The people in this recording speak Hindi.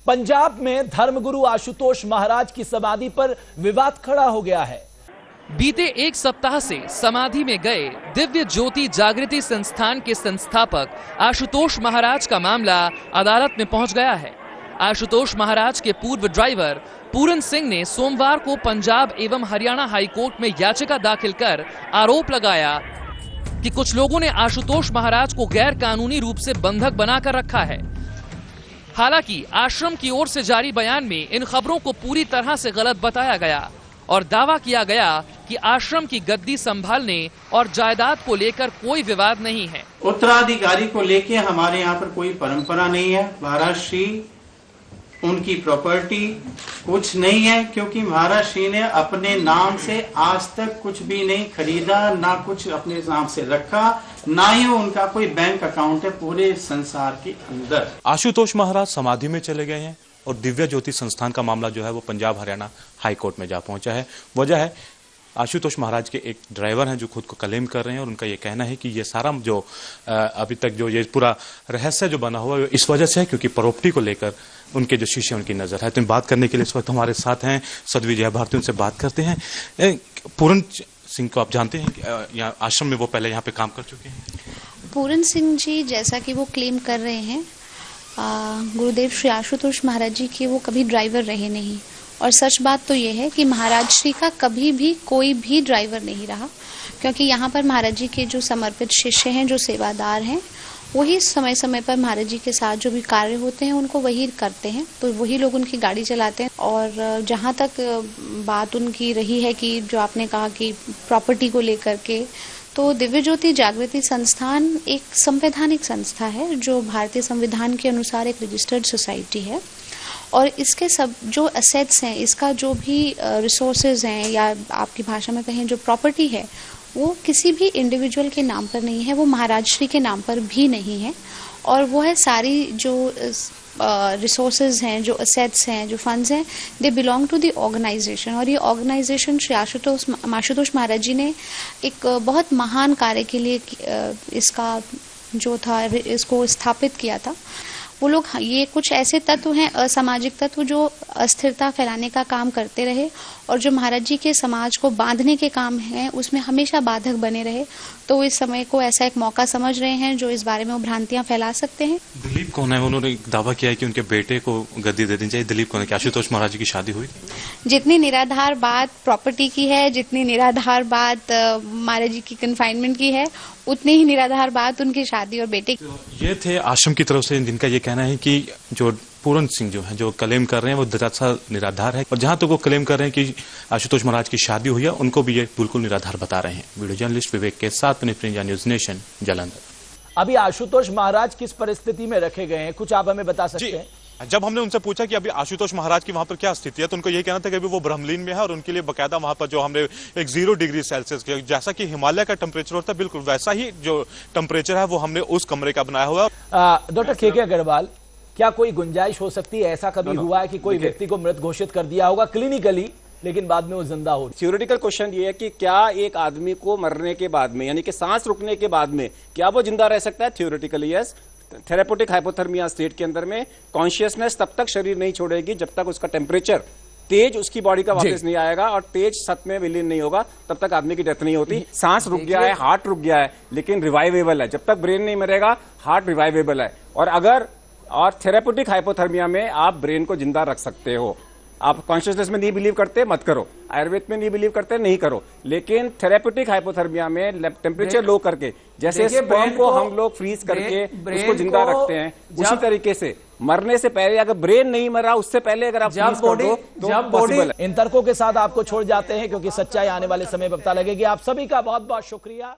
पंजाब में धर्मगुरु आशुतोष महाराज की समाधि पर विवाद खड़ा हो गया है। बीते एक सप्ताह से समाधि में गए दिव्य ज्योति जागृति संस्थान के संस्थापक आशुतोष महाराज का मामला अदालत में पहुंच गया है। आशुतोष महाराज के पूर्व ड्राइवर पूरन सिंह ने सोमवार को पंजाब एवं हरियाणा हाईकोर्ट में याचिका दाखिल कर आरोप लगाया कि कुछ लोगों ने आशुतोष महाराज को गैर कानूनी रूप से बंधक बनाकर रखा है। हालांकि आश्रम की ओर से जारी बयान में इन खबरों को पूरी तरह से गलत बताया गया और दावा किया गया कि आश्रम की गद्दी संभालने और जायदाद को लेकर कोई विवाद नहीं है। उत्तराधिकारी को लेके हमारे यहाँ पर कोई परंपरा नहीं है। महाराज श्री उनकी प्रॉपर्टी कुछ नहीं है, क्योंकि महाराज श्री ने अपने नाम से आज तक कुछ भी नहीं खरीदा, ना कुछ अपने नाम से रखा, ना ही उनका कोई बैंक अकाउंट है पूरे संसार के अंदर। आशुतोष महाराज समाधि में चले गए हैं और दिव्य ज्योति संस्थान का मामला जो है वो पंजाब हरियाणा हाई कोर्ट में जा पहुंचा है। वजह है आशुतोष महाराज के एक ड्राइवर हैं जो खुद को क्लेम कर रहे हैं और उनका ये कहना है कि ये सारा जो अभी तक जो ये पूरा रहस्य जो बना हुआ है इस वजह से है क्योंकि प्रॉपर्टी को लेकर उनके जो शिष्य उनकी नजर है। तो बात करने के लिए इस वक्त हमारे साथ हैं सदविजय भारती, उनसे बात करते हैं। पूरन सिंह को आप जानते हैं, यहाँ आश्रम में वो पहले यहाँ पे काम कर चुके हैं। पूरन सिंह जी जैसा कि वो क्लेम कर रहे हैं, गुरुदेव श्री आशुतोष महाराज जी के वो कभी ड्राइवर रहे नहीं, और सच बात तो ये है कि महाराज श्री का कभी भी कोई भी ड्राइवर नहीं रहा, क्योंकि यहाँ पर महाराज जी के जो समर्पित शिष्य हैं, जो सेवादार हैं, वही समय समय पर महाराज जी के साथ जो भी कार्य होते हैं उनको वही करते हैं, तो वही लोग उनकी गाड़ी चलाते हैं। और जहाँ तक बात उनकी रही है कि जो आपने कहा कि प्रॉपर्टी को लेकर के, तो दिव्य ज्योति जागृति संस्थान एक संवैधानिक संस्था है जो भारतीय संविधान के अनुसार एक रजिस्टर्ड सोसाइटी है, और इसके सब जो असेट्स हैं, इसका जो भी रिसोर्सेज हैं, या आपकी भाषा में कहें जो प्रॉपर्टी है, वो किसी भी इंडिविजुअल के नाम पर नहीं है, वो महाराज श्री के नाम पर भी नहीं है, और वो है सारी जो रिसोर्सेज हैं, जो असेट्स हैं, जो फंड्स हैं, they belong to the organization. और ये ऑर्गेनाइजेशन श्री आशुतोष महाराज जी ने एक बहुत महान कार्य के लिए इसका जो था इसको स्थापित किया था। वो लोग, ये कुछ ऐसे तत्व हैं, असामाजिक तत्व, जो अस्थिरता फैलाने का काम करते रहे और जो महाराज जी के समाज को बांधने के काम हैं उसमें हमेशा बाधक बने रहे, तो इस समय को ऐसा एक मौका समझ रहे हैं जो इस बारे में वो भ्रांतियां फैला सकते हैं। दिलीप कौन है? उन्होंने दावा किया है कि उनके बेटे को गद्दी दे देनी चाहिए। दिलीप कौन है? कि आशुतोष महाराज जी की शादी हुई? जितनी निराधार बात प्रॉपर्टी की है, जितनी निराधार बात महाराज जी की कन्फाइनमेंट की है, उतनी ही निराधार बात उनकी शादी और बेटे की। ये थे आश्रम की तरफ से जिनका ये कहना है कि जो पूरन सिंह जो है जो क्लेम कर रहे हैं वो दरअसल निराधार है, और जहां तक वो क्लेम कर रहे हैं कि आशुतोष महाराज की शादी हुई है, उनको भी ये बिल्कुल निराधार बता रहे हैं। वीडियो जर्नलिस्ट विवेक के साथ Puneet India news nation, Jalandhar. अभी आशुतोष महाराज किस परिस्थिति में रखे गए हैं, कुछ आप हमें बता सकते हैं? जब हमने उनसे पूछा कि अभी आशुतोष महाराज की वहां पर क्या स्थिति है, तो उनको यही कहना था कि अभी वो ब्रह्मलीन में है, और उनके लिए बकायदा वहां पर जो हमने एक 0 डिग्री सेल्सियस जैसा कि हिमालय का टेम्परेचर होता है, बिल्कुल वैसा ही जो टेम्परेचर है वो हमने उस कमरे का बनाया हुआ है। डॉक्टर के अग्रवाल, क्या कोई गुंजाइश हो सकती है, ऐसा कभी हुआ है कि कोई व्यक्ति को मृत घोषित कर दिया होगा क्लिनिकली, लेकिन बाद में वो जिंदा हो? थ्योरेटिकल क्वेश्चन ये है कि क्या एक आदमी को मरने के बाद में, यानी कि सांस रुकने के बाद में, क्या वो जिंदा रह सकता है? Theoretically yes. Therapeutic hypothermia state के अंदर में कॉन्शियसनेस तब तक शरीर नहीं छोड़ेगी जब तक उसका टेम्परेचर तेज उसकी बॉडी का वापस नहीं आएगा और तेज सत में विलीन नहीं होगा, तब तक आदमी की डेथ नहीं होती। सांस रुक गया है, हार्ट रुक गया है, लेकिन रिवाइवेबल है। जब तक ब्रेन नहीं मरेगा, हार्ट रिवाइवेबल है। और थेरेपेटिक हाइपोथर्मिया में आप ब्रेन को जिंदा रख सकते हो। आप कॉन्शियसनेस में नहीं बिलीव करते, मत करो। आयुर्वेद में नहीं बिलीव करते, नहीं करो। लेकिन थेरेपेटिक हाइपोथर्मिया में टेम्परेचर लो करके, जैसे स्पर्म को हम लोग फ्रीज करके उसको जिंदा रखते हैं, उसी तरीके से मरने से पहले, अगर ब्रेन नहीं मरा उससे पहले अगर आप फ्रीज कर दो तो पॉसिबल है। इन तर्कों के साथ आपको छोड़ जाते हैं क्योंकि सच्चाई आने वाले समय पर पता लगेगी। आप सभी का बहुत बहुत शुक्रिया।